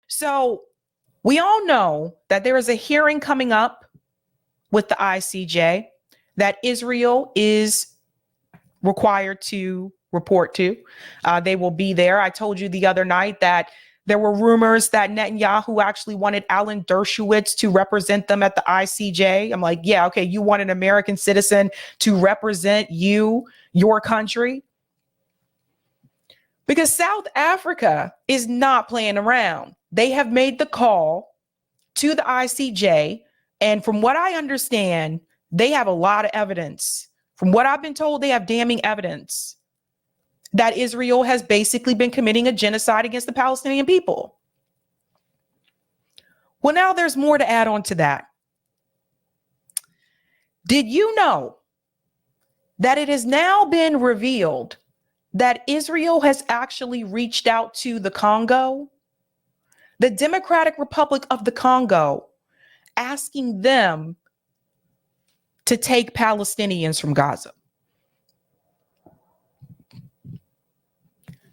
So we all know that there is a hearing coming up with the ICJ that Israel is required to report to. They will be there. I told you the other night that there were rumors that Netanyahu actually wanted Alan Dershowitz to represent them at the ICJ. I'm like, yeah, okay, you want an American citizen to represent you, your country? Because South Africa is not playing around. They have made the call to the ICJ. And from what I understand, they have a lot of evidence. From what I've been told, they have damning evidence that Israel has basically been committing a genocide against the Palestinian people. Well, now there's more to add on to that. Did you know that it has now been revealed that Israel has actually reached out to the Congo, the Democratic Republic of the Congo, asking them to take Palestinians from Gaza?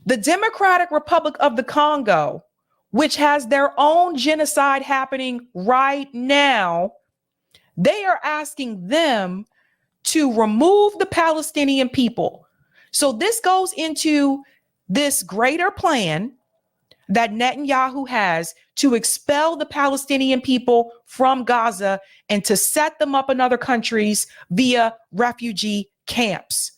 The Democratic Republic of the Congo, which has their own genocide happening right now, they are asking them to remove the Palestinian people. So this goes into this greater plan that Netanyahu has to expel the Palestinian people from Gaza and to set them up in other countries via refugee camps.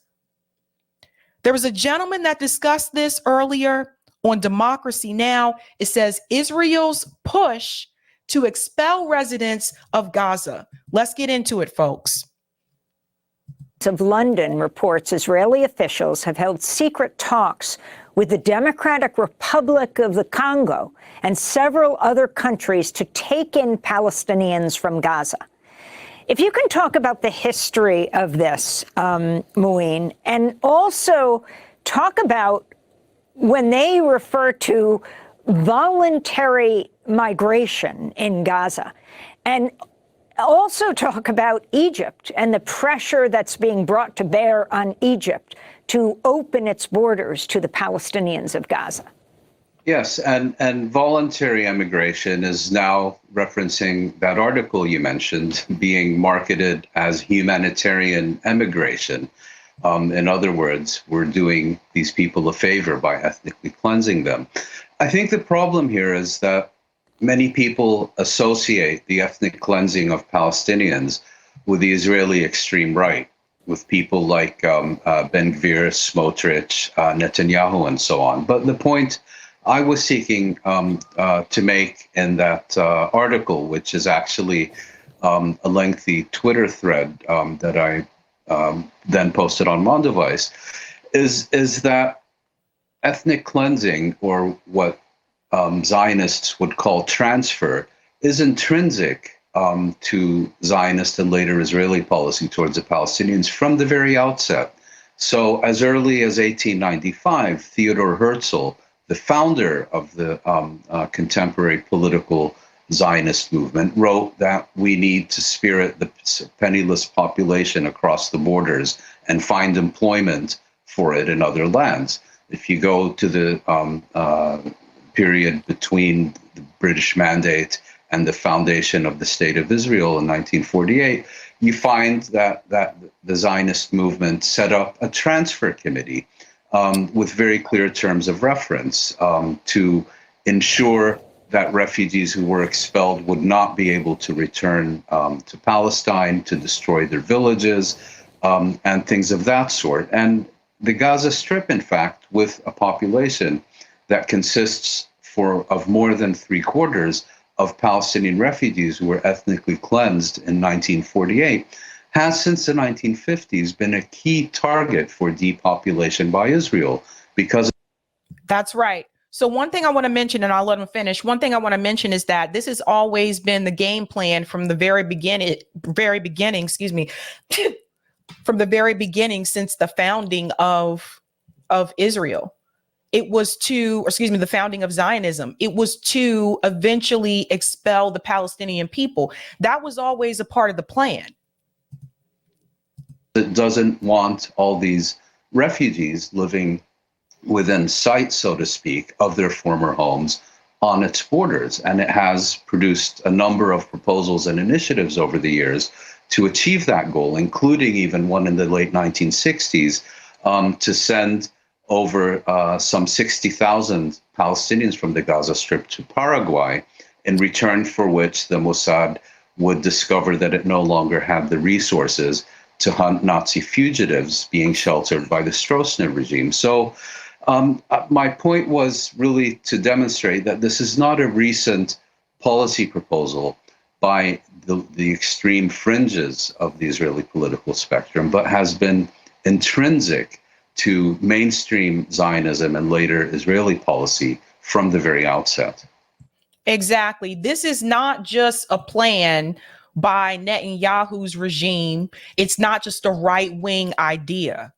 There was a gentleman that discussed this earlier on Democracy Now! It says Israel's push to expel residents of Gaza. Let's get into it, folks. Of London reports Israeli officials have held secret talks with the Democratic Republic of the Congo and several other countries to take in Palestinians from Gaza. If you can talk about the history of this, Muin, and also talk about when they refer to voluntary migration in Gaza, and also talk about Egypt and the pressure that's being brought to bear on Egypt to open its borders to the Palestinians of Gaza. Yes, and voluntary immigration is now referencing that article you mentioned being marketed as humanitarian immigration. In other words, we're doing these people a favor by ethnically cleansing them. I think the problem here is that many people associate the ethnic cleansing of Palestinians with the Israeli extreme right, with people like Ben-Gvir, Smotrich, Netanyahu, and so on. But the point I was seeking to make in that article, which is actually a lengthy Twitter thread that I then posted on Mondevice, is that ethnic cleansing, or what Zionists would call transfer, is intrinsic to Zionist and later Israeli policy towards the Palestinians from the very outset. So as early as 1895, Theodor Herzl, the founder of the contemporary political Zionist movement, wrote that we need to spirit the penniless population across the borders and find employment for it in other lands. If you go to the period between the British Mandate and the foundation of the State of Israel in 1948, you find that the Zionist movement set up a transfer committee with very clear terms of reference to ensure that refugees who were expelled would not be able to return to Palestine, to destroy their villages, and things of that sort. And the Gaza Strip, in fact, with a population that consists of more than 3/4 of Palestinian refugees who were ethnically cleansed in 1948, has since the 1950s been a key target for depopulation by Israel because. That's right. So one thing I want to mention, and I'll let him finish. One thing I want to mention is that this has always been the game plan from the very beginning, from the very beginning since the founding of Israel. It was the founding of Zionism. It was to eventually expel the Palestinian people. That was always a part of the plan. It doesn't want all these refugees living within sight, so to speak, of their former homes on its borders. And it has produced a number of proposals and initiatives over the years to achieve that goal, including even one in the late 1960s, to send over some 60,000 Palestinians from the Gaza Strip to Paraguay, in return for which the Mossad would discover that it no longer had the resources to hunt Nazi fugitives being sheltered by the Stroessner regime. So my point was really to demonstrate that this is not a recent policy proposal by the extreme fringes of the Israeli political spectrum, but has been intrinsic to mainstream Zionism and later Israeli policy from the very outset. Exactly. This is not just a plan by Netanyahu's regime. It's not just a right-wing idea.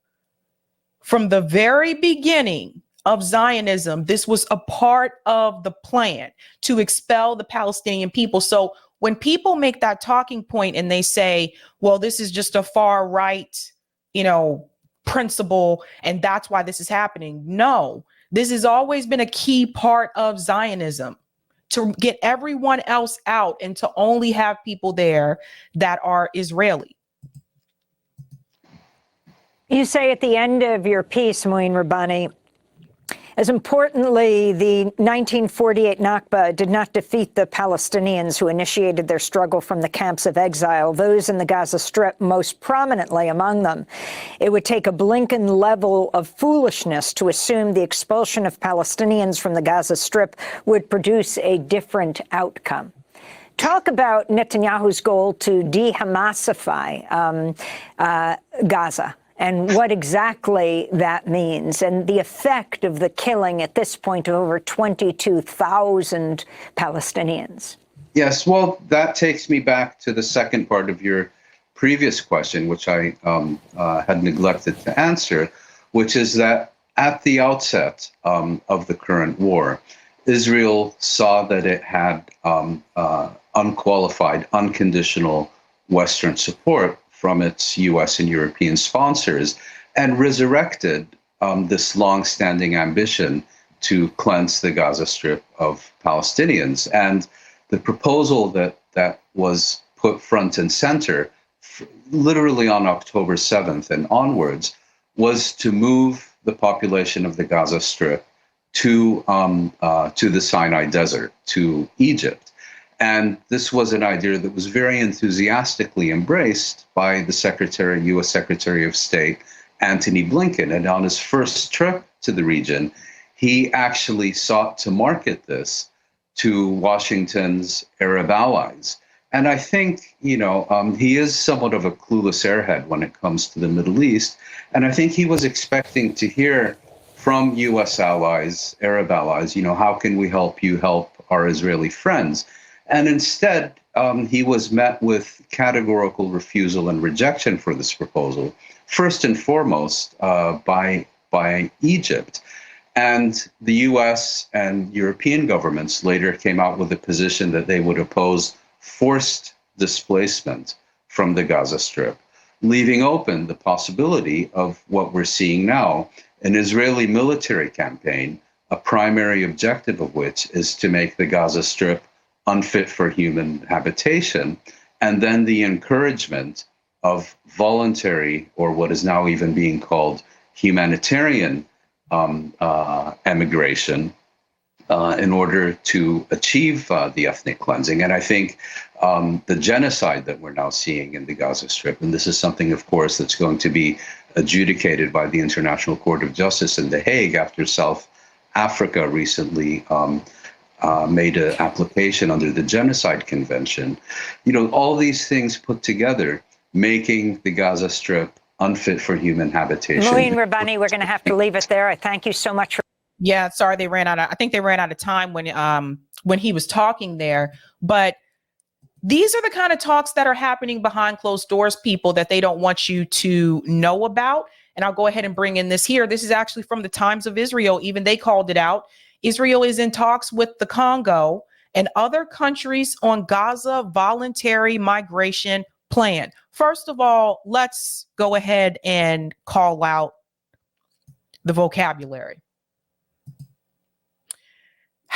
From the very beginning of Zionism, this was a part of the plan to expel the Palestinian people. So when people make that talking point and they say, well, this is just a far right, principle, and that's why this is happening. No, this has always been a key part of Zionism, to get everyone else out and to only have people there that are Israeli. You say at the end of your piece, Mouin Rabbani, as importantly, the 1948 Nakba did not defeat the Palestinians who initiated their struggle from the camps of exile, those in the Gaza Strip most prominently among them. It would take a Blinken level of foolishness to assume the expulsion of Palestinians from the Gaza Strip would produce a different outcome. Talk about Netanyahu's goal to de-Hamasify Gaza, and what exactly that means, and the effect of the killing at this point of over 22,000 Palestinians. Yes, well, that takes me back to the second part of your previous question, which I had neglected to answer, which is that at the outset of the current war, Israel saw that it had unqualified, unconditional Western support from its US and European sponsors, and resurrected this long-standing ambition to cleanse the Gaza Strip of Palestinians. And the proposal that was put front and center, literally on October 7th and onwards, was to move the population of the Gaza Strip to the Sinai Desert, to Egypt. And this was an idea that was very enthusiastically embraced by the U.S. Secretary of State, Antony Blinken. And on his first trip to the region, he actually sought to market this to Washington's Arab allies. And I think, he is somewhat of a clueless airhead when it comes to the Middle East. And I think he was expecting to hear from U.S. allies, Arab allies, how can we help you help our Israeli friends? And instead, he was met with categorical refusal and rejection for this proposal, first and foremost by Egypt. And the US and European governments later came out with a position that they would oppose forced displacement from the Gaza Strip, leaving open the possibility of what we're seeing now, an Israeli military campaign, a primary objective of which is to make the Gaza Strip unfit for human habitation, and then the encouragement of voluntary, or what is now even being called humanitarian emigration in order to achieve the ethnic cleansing. And I think the genocide that we're now seeing in the Gaza Strip, and this is something, of course, that's going to be adjudicated by the International Court of Justice in The Hague after South Africa recently made an application under the Genocide Convention. All these things put together, making the Gaza Strip unfit for human habitation. Mouin Rabbani, we're going to have to leave it there. I thank you so much. Yeah, sorry, I think they ran out of time when he was talking there. But these are the kind of talks that are happening behind closed doors, people, that they don't want you to know about. And I'll go ahead and bring in this here. This is actually from the Times of Israel. Even they called it out. Israel is in talks with the Congo and other countries on Gaza voluntary migration plan. First of all, let's go ahead and call out the vocabulary.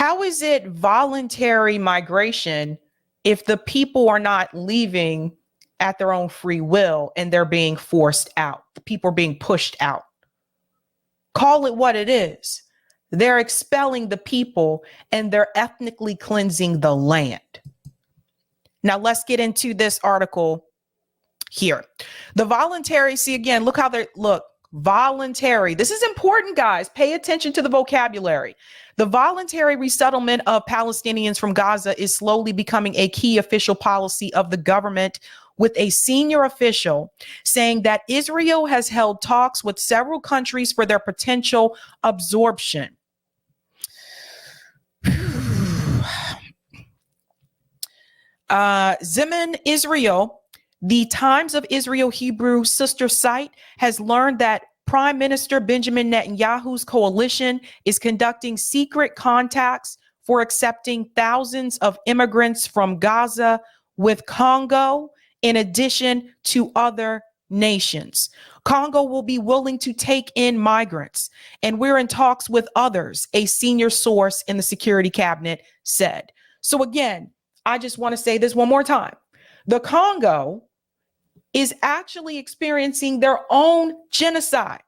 How is it voluntary migration if the people are not leaving at their own free will and they're being forced out? The people are being pushed out. Call it what it is. They're expelling the people and they're ethnically cleansing the land. Now let's get into this article here. The voluntary, see again, look how they look. Voluntary. This is important, guys. Pay attention to the vocabulary. The voluntary resettlement of Palestinians from Gaza is slowly becoming a key official policy of the government, with a senior official saying that Israel has held talks with several countries for their potential absorption. Zeman Israel, the Times of Israel Hebrew sister site, has learned that Prime Minister Benjamin Netanyahu's coalition is conducting secret contacts for accepting thousands of immigrants from Gaza with Congo, in addition to other nations. Congo will be willing to take in migrants, and we're in talks with others, a senior source in the security cabinet said. So again, I just want to say this one more time. The Congo is actually experiencing their own genocide.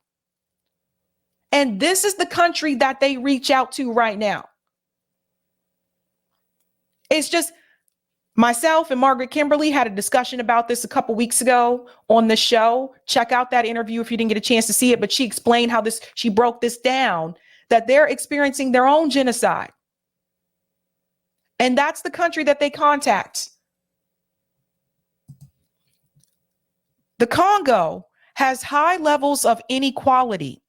And this is the country that they reach out to right now. It's just, myself and Margaret Kimberly had a discussion about this a couple weeks ago on the show. Check out that interview if you didn't get a chance to see it, but she explained how she broke this down, that they're experiencing their own genocide. And that's the country that they contact. The Congo has high levels of inequality,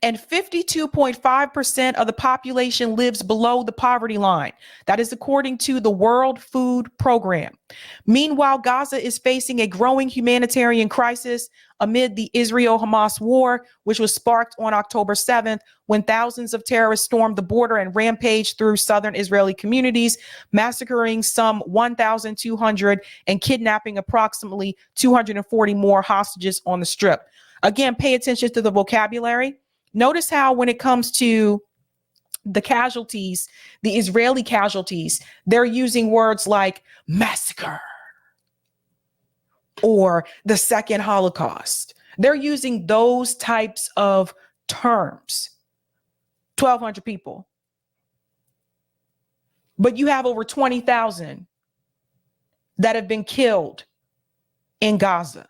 and 52.5% of the population lives below the poverty line. That is according to the World Food Program. Meanwhile, Gaza is facing a growing humanitarian crisis amid the Israel-Hamas war, which was sparked on October 7th when thousands of terrorists stormed the border and rampaged through southern Israeli communities, massacring some 1,200 and kidnapping approximately 240 more hostages on the Strip. Again, pay attention to the vocabulary. Notice how when it comes to the casualties, the Israeli casualties, they're using words like massacre or the second Holocaust. They're using those types of terms. 1,200 people. But you have over 20,000 that have been killed in Gaza.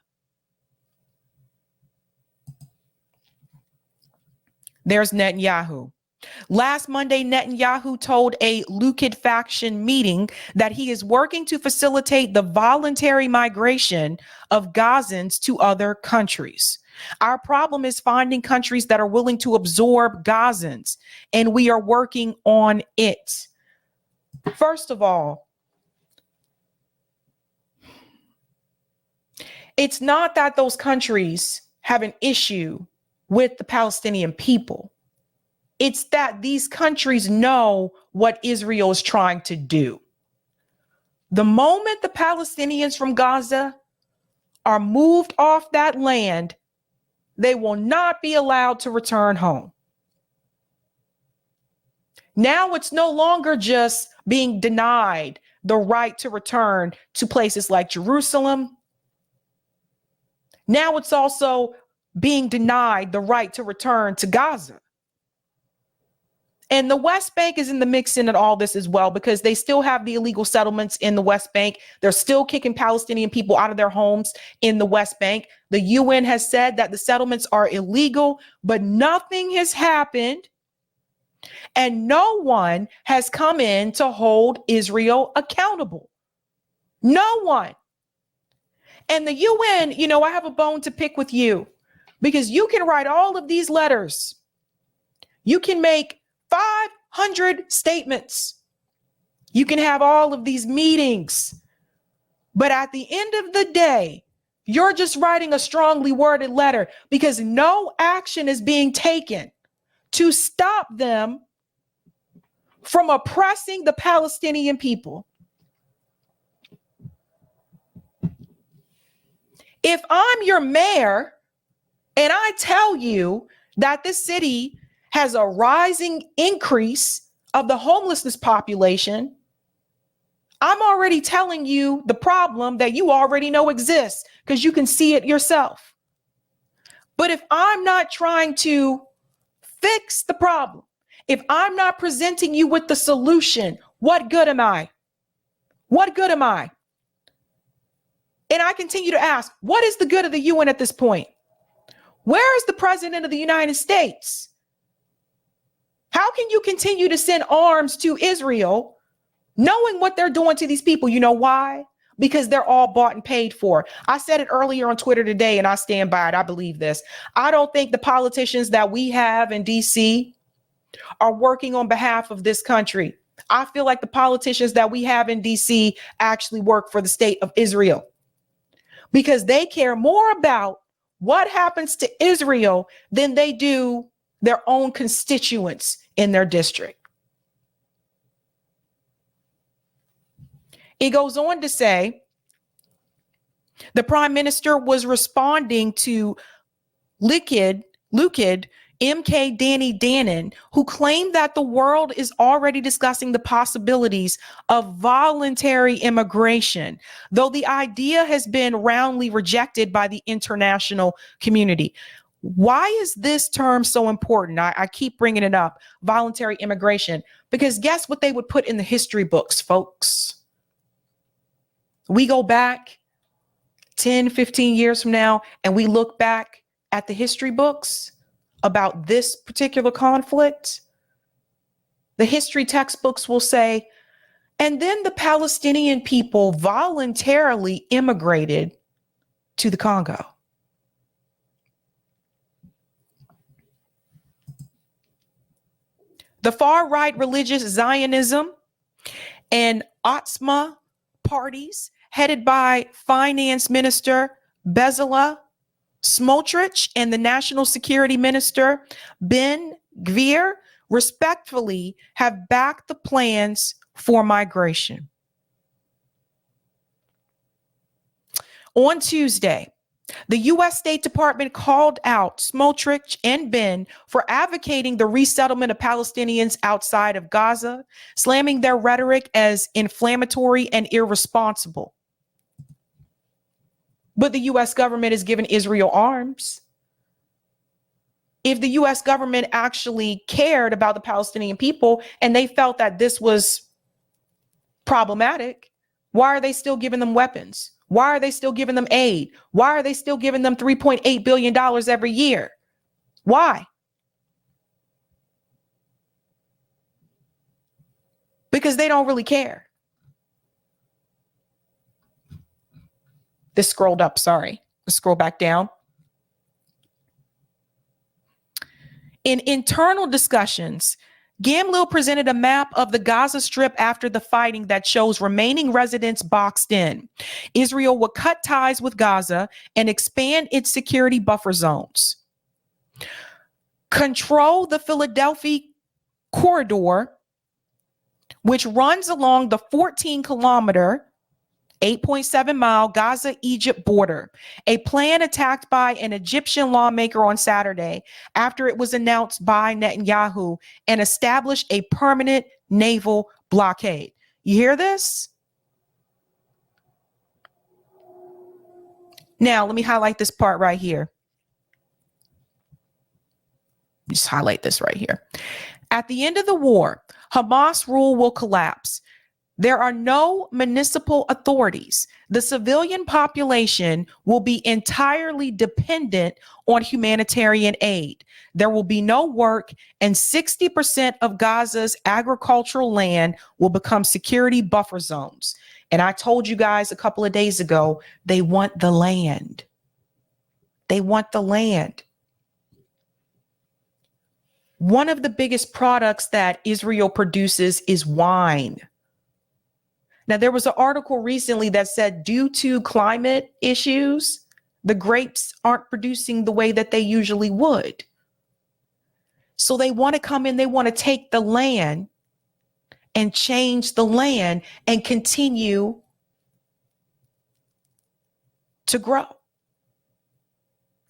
There's Netanyahu. Last Monday, Netanyahu told a liquefaction meeting that he is working to facilitate the voluntary migration of Gazans to other countries. Our problem is finding countries that are willing to absorb Gazans, and we are working on it. First of all, it's not that those countries have an issue with the Palestinian people. It's that these countries know what Israel is trying to do. The moment the Palestinians from Gaza are moved off that land, they will not be allowed to return home. Now it's no longer just being denied the right to return to places like Jerusalem. Now it's also being denied the right to return to Gaza. And the West Bank is in the mix in all this as well, because they still have the illegal settlements in the West Bank. They're still kicking Palestinian people out of their homes in the West Bank. The UN has said that the settlements are illegal, but nothing has happened. And no one has come in to hold Israel accountable. No one. And the UN, I have a bone to pick with you, because you can write all of these letters. You can make 500 statements. You can have all of these meetings. But at the end of the day, you're just writing a strongly worded letter, because no action is being taken to stop them from oppressing the Palestinian people. If I'm your mayor and I tell you that this city has a rising increase of the homelessness population, I'm already telling you the problem that you already know exists because you can see it yourself. But if I'm not trying to fix the problem, if I'm not presenting you with the solution, what good am I? What good am I? And I continue to ask, what is the good of the UN at this point? Where is the president of the United States? How can you continue to send arms to Israel knowing what they're doing to these people? You know why? Because they're all bought and paid for. I said it earlier on Twitter today, and I stand by it. I believe this. I don't think the politicians that we have in DC are working on behalf of this country. I feel like the politicians that we have in DC actually work for the state of Israel because they care more about what happens to Israel than they do their own constituents in their district. It goes on to say the prime minister was responding to Liquid MK Danny Dannon, who claimed that the world is already discussing the possibilities of voluntary immigration, though the idea has been roundly rejected by the international community. Why is this term so important? I keep bringing it up, voluntary immigration, because guess what they would put in the history books, folks? We go back 10, 15 years from now, and we look back at the history books about this particular conflict. The history textbooks will say, and then the Palestinian people voluntarily immigrated to the Congo. The far-right religious Zionism and Otzma parties headed by Finance Minister Bezalel Smotrich and the National Security Minister Ben Gvir respectfully have backed the plans for migration. On Tuesday, the U.S. State Department called out Smotrich and Ben for advocating the resettlement of Palestinians outside of Gaza, slamming their rhetoric as inflammatory and irresponsible. But the U.S. government has given Israel arms. If the U.S. government actually cared about the Palestinian people and they felt that this was problematic, why are they still giving them weapons? Why are they still giving them aid? Why are they still giving them $3.8 billion every year? Why? Because they don't really care. This scrolled up, sorry. Let's scroll back down. In internal discussions, Gamliel presented a map of the Gaza Strip after the fighting that shows remaining residents boxed in. Israel would cut ties with Gaza and expand its security buffer zones. Control the Philadelphia corridor, which runs along the 14-kilometer 8.7-mile Gaza-Egypt border, a plan attacked by an Egyptian lawmaker on Saturday after it was announced by Netanyahu and established a permanent naval blockade. You hear this? Now, let me highlight this part right here. Just highlight this right here. At the end of the war, Hamas rule will collapse. There are no municipal authorities. The civilian population will be entirely dependent on humanitarian aid. There will be no work, and 60% of Gaza's agricultural land will become security buffer zones. And I told you guys a couple of days ago, they want the land. They want the land. One of the biggest products that Israel produces is wine. Now, there was an article recently that said due to climate issues, the grapes aren't producing the way that they usually would. So they want to come in, they want to take the land and change the land and continue to grow.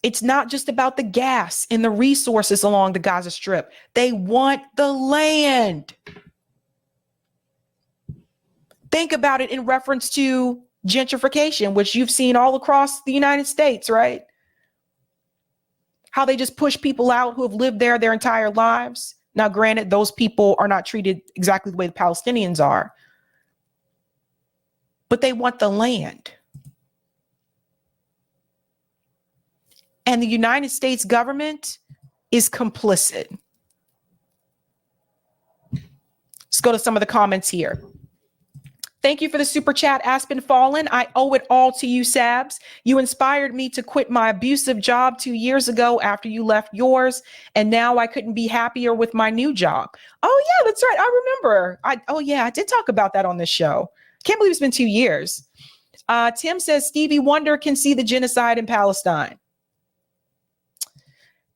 It's not just about the gas and the resources along the Gaza Strip. They want the land. Think about it in reference to gentrification, which you've seen all across the United States, right? How they just push people out who have lived there their entire lives. Now, granted, those people are not treated exactly the way the Palestinians are, but they want the land. And the United States government is complicit. Let's go to some of the comments here. Thank you for the super chat, Aspen Fallen. I owe it all to you, Sabs. You inspired me to quit my abusive job 2 years ago after you left yours, and now I couldn't be happier with my new job. Oh yeah, that's right. I remember. I did talk about that on this show. Can't believe it's been 2 years. Tim says Stevie Wonder can see the genocide in Palestine.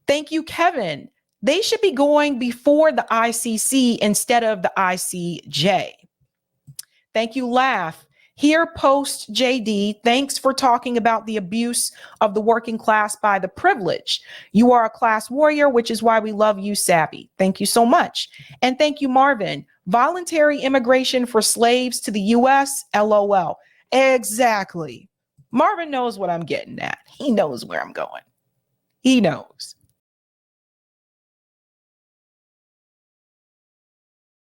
Thank you, Kevin. They should be going before the ICC instead of the ICJ. Thank you, Laugh. Here, post JD, thanks for talking about the abuse of the working class by the privileged. You are a class warrior, which is why we love you, Sabby. Thank you so much. And thank you, Marvin. Voluntary immigration for slaves to the U.S., LOL. Exactly. Marvin knows what I'm getting at. He knows where I'm going. He knows.